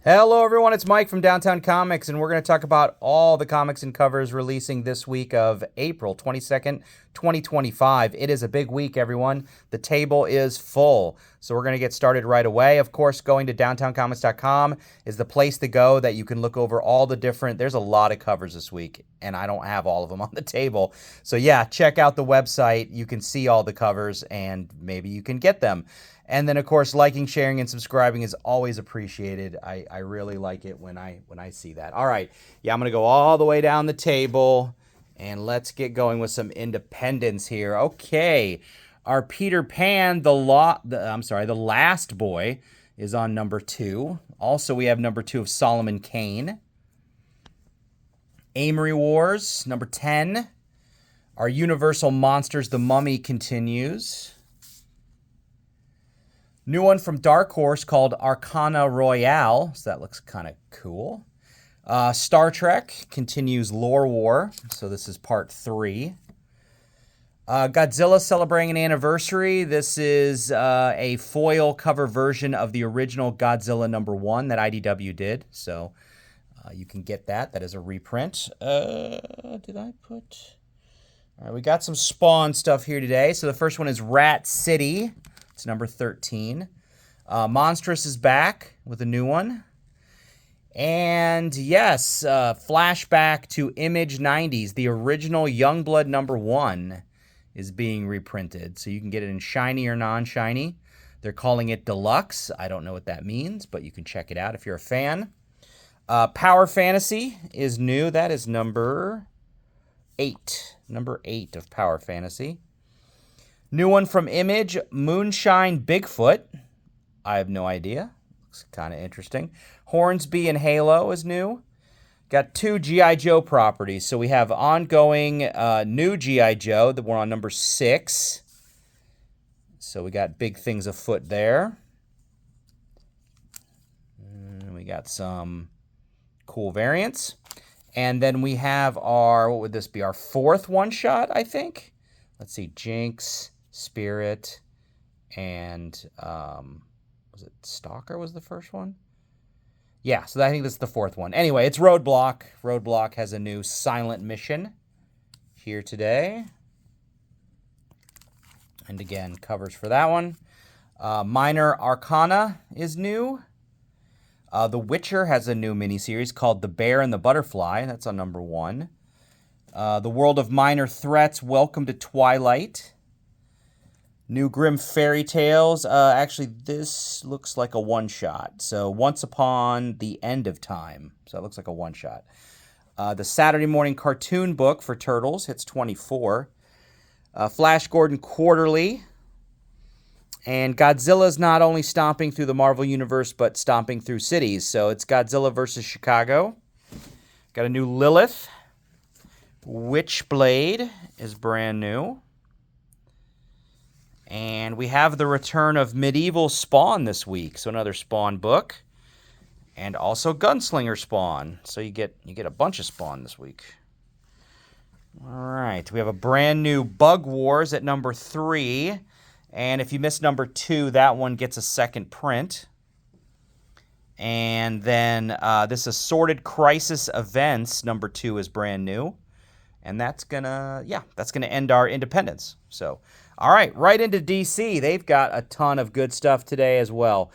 Hello, everyone. It's Mike from Downtown Comics, and we're going to talk about all the comics and covers releasing this week of April 22nd, 2025. It is a big week, everyone. The table is full, so we're going to get started right away. Of course, going to downtowncomics.com is the place to go that you can look over all the different. There's a lot of covers this week, and I don't have all of them on the table. So, yeah, check out the website. You can see all the covers, and maybe you can get them. And then, of course, liking, sharing, and subscribing is always appreciated. I really like it when I see that. All right. Yeah, I'm going to go all the way down the table, and let's get going with some independence here. Okay. Our Peter Pan, the Last Boy, is on number 2. Also, we have number 2 of Solomon Kane. Amory Wars, number 10. Our Universal Monsters, The Mummy, continues. New one from Dark Horse called Arcana Royale. So that looks kind of cool. Star Trek continues Lore War. So this is part 3. Godzilla celebrating an anniversary. This is a foil cover version of the original Godzilla number 1 that IDW did. So you can get that. That is a reprint. Did I put... All right, we got some Spawn stuff here today. So the first one is Rat City. It's number 13. Monstrous is back with a new one. And yes, flashback to Image 90s. The original Youngblood number 1 is being reprinted. So you can get it in shiny or non-shiny. They're calling it Deluxe. I don't know what that means, but you can check it out if you're a fan. Power Fantasy is new. That is number 8. Number 8 of Power Fantasy. New one from Image, Moonshine Bigfoot. I have no idea. Looks kind of interesting. Hornsby and Halo is new. Got 2 G.I. Joe properties. So we have ongoing new G.I. Joe that we're on number 6. So we got big things afoot there. And we got some cool variants. And then we have our, what would this be? Our 4th one-shot, I think. Let's see, Jinx, Spirit, and was it Stalker was the first one? Yeah, so I think this is the 4th one. Anyway, it's Roadblock. Roadblock has a new silent mission here today. And again, covers for that one. Minor Arcana is new. The Witcher has a new miniseries called The Bear and the Butterfly. That's on number 1. The World of Minor Threats, Welcome to Twilight. New Grimm Fairy Tales. Actually, this looks like a one-shot. So, Once Upon the End of Time. So, it looks like a one-shot. The Saturday Morning Cartoon Book for Turtles hits 24. Flash Gordon Quarterly. And Godzilla's not only stomping through the Marvel Universe, but stomping through cities. So, it's Godzilla versus Chicago. Got a new Lilith. Witchblade is brand new. And we have the return of Medieval Spawn this week. So another Spawn book. And also Gunslinger Spawn. So you get a bunch of Spawn this week. All right. We have a brand new Bug Wars at number 3. And if you missed number 2, that one gets a second print. And then this Assorted Crisis Events, number 2, is brand new. And that's gonna end our independence. So, all right, right into DC. They've got a ton of good stuff today as well.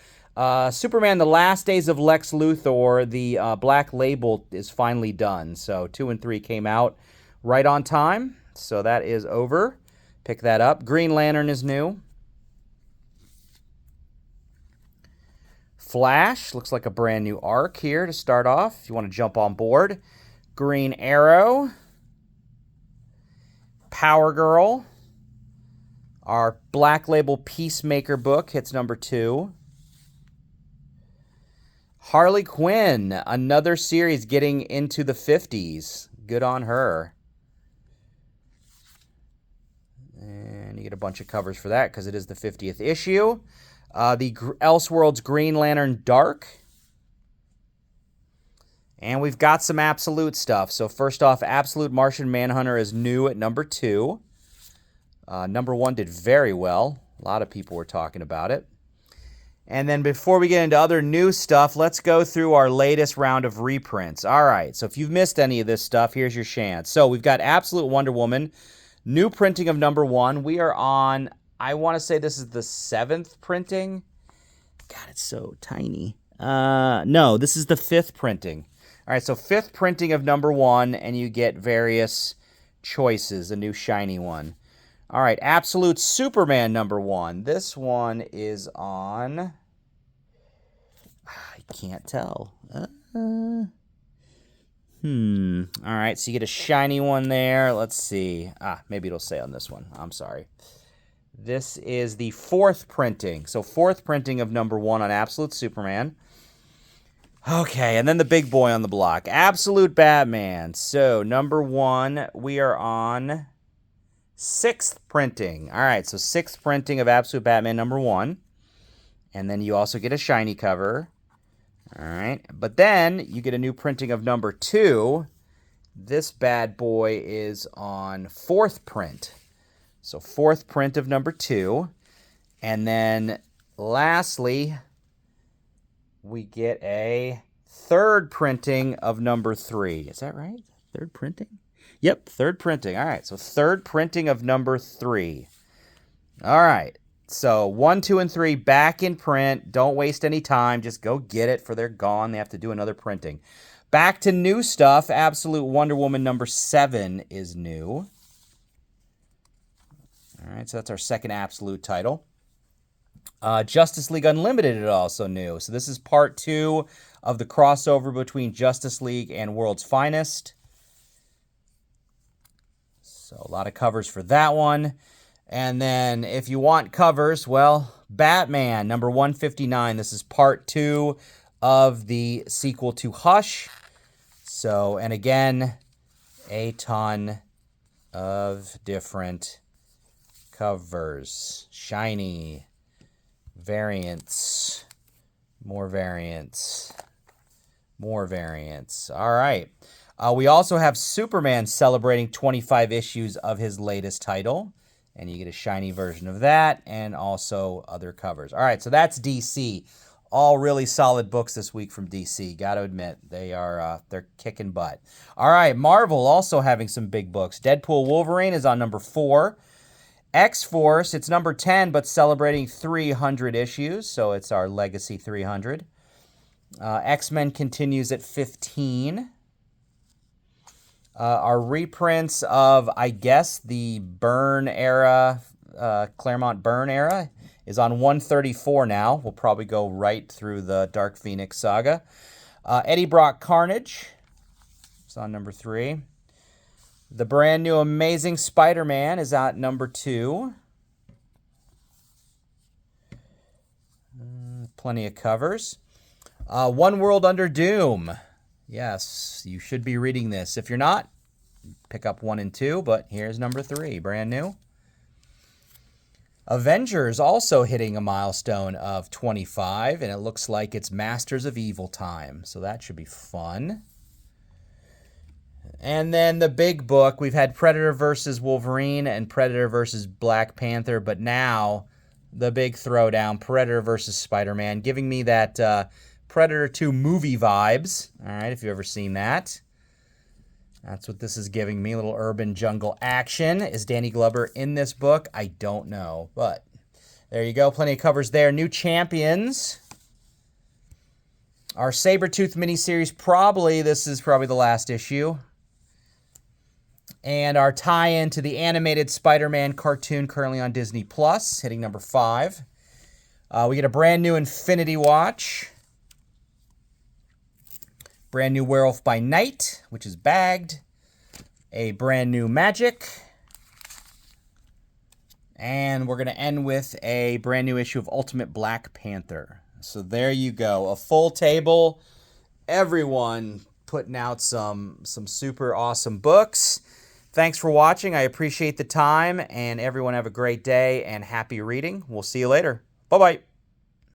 Superman: The Last Days of Lex Luthor, the Black Label is finally done. So 2 and 3 came out right on time. So that is over. Pick that up. Green Lantern is new. Flash looks like a brand new arc here to start off. If you want to jump on board. Green Arrow. Power Girl. Our Black Label Peacemaker book hits number 2. Harley Quinn, another series getting into the 50s. Good on her. And you get a bunch of covers for that because it is the 50th issue. The Elseworlds Green Lantern Dark. And we've got some Absolute stuff. So first off, Absolute Martian Manhunter is new at number 2. Number 1 did very well. A lot of people were talking about it. And then before we get into other new stuff, let's go through our latest round of reprints. All right, so if you've missed any of this stuff, here's your chance. So we've got Absolute Wonder Woman, new printing of #1. We are on, I want to say this is the 7th printing. God, it's so tiny. No, this is the 5th printing. All right, so 5th printing of #1, and you get various choices, a new shiny one. All right, Absolute Superman #1. This one is on... I can't tell. All right, so you get a shiny one there. Let's see. Maybe it'll say on this one. I'm sorry. This is the 4th printing. So 4th printing of #1 on Absolute Superman. Okay, and then the big boy on the block, Absolute Batman. So #1, we are on 6th printing. All right, so 6th printing of Absolute Batman #1. And then you also get a shiny cover. All right, but then you get a new printing of #2. This bad boy is on 4th print. So 4th print of #2. And then lastly, we get a 3rd printing of #3. Is that right? 3rd printing? Yep, 3rd printing. All right, so 3rd printing of #3. All right. So 1, 2, and 3 back in print. Don't waste any time. Just go get it, for they're gone. They have to do another printing. Back to new stuff. Absolute Wonder Woman #7 is new. All right, so that's our second Absolute title. Justice League Unlimited is also new. So this is part 2 of the crossover between Justice League and World's Finest. So a lot of covers for that one. And then if you want covers, well, Batman #159. This is part 2 of the sequel to Hush. So, and again, a ton of different covers. Shiny, variants, more variants, more variants. All right. We also have Superman celebrating 25 issues of his latest title. And you get a shiny version of that, and also other covers. All right, so that's DC. All really solid books this week from DC. Got to admit, they're kicking butt. All right, Marvel also having some big books. Deadpool Wolverine is on #4. X-Force, it's #10, but celebrating 300 issues, so it's our Legacy 300. X-Men continues at 15. Our reprints of, I guess, the Byrne era, Claremont Byrne era, is on 134 now. We'll probably go right through the Dark Phoenix saga. Eddie Brock Carnage is on #3. The brand new Amazing Spider-Man is at #2. Plenty of covers. One World Under Doom. Yes, you should be reading this. If you're not, pick up 1 and 2, but here's #3, brand new. Avengers also hitting a milestone of 25, and it looks like it's Masters of Evil time, so that should be fun. And then the big book, we've had Predator vs. Wolverine and Predator vs. Black Panther, but now the big throwdown, Predator vs. Spider-Man, giving me that Predator 2 movie vibes. All right, if you've ever seen that. That's what this is giving me, a little urban jungle action. Is Danny Glover in this book? I don't know, but there you go. Plenty of covers there. New Champions. Our Sabretooth miniseries, this is probably the last issue. And our tie-in to the animated Spider-Man cartoon currently on Disney+, hitting #5. We get a brand new Infinity Watch. Brand new Werewolf by Night, which is bagged. A brand new Magic. And we're going to end with a brand new issue of Ultimate Black Panther. So there you go. A full table. Everyone putting out some super awesome books. Thanks for watching. I appreciate the time. And everyone have a great day and happy reading. We'll see you later. Bye-bye.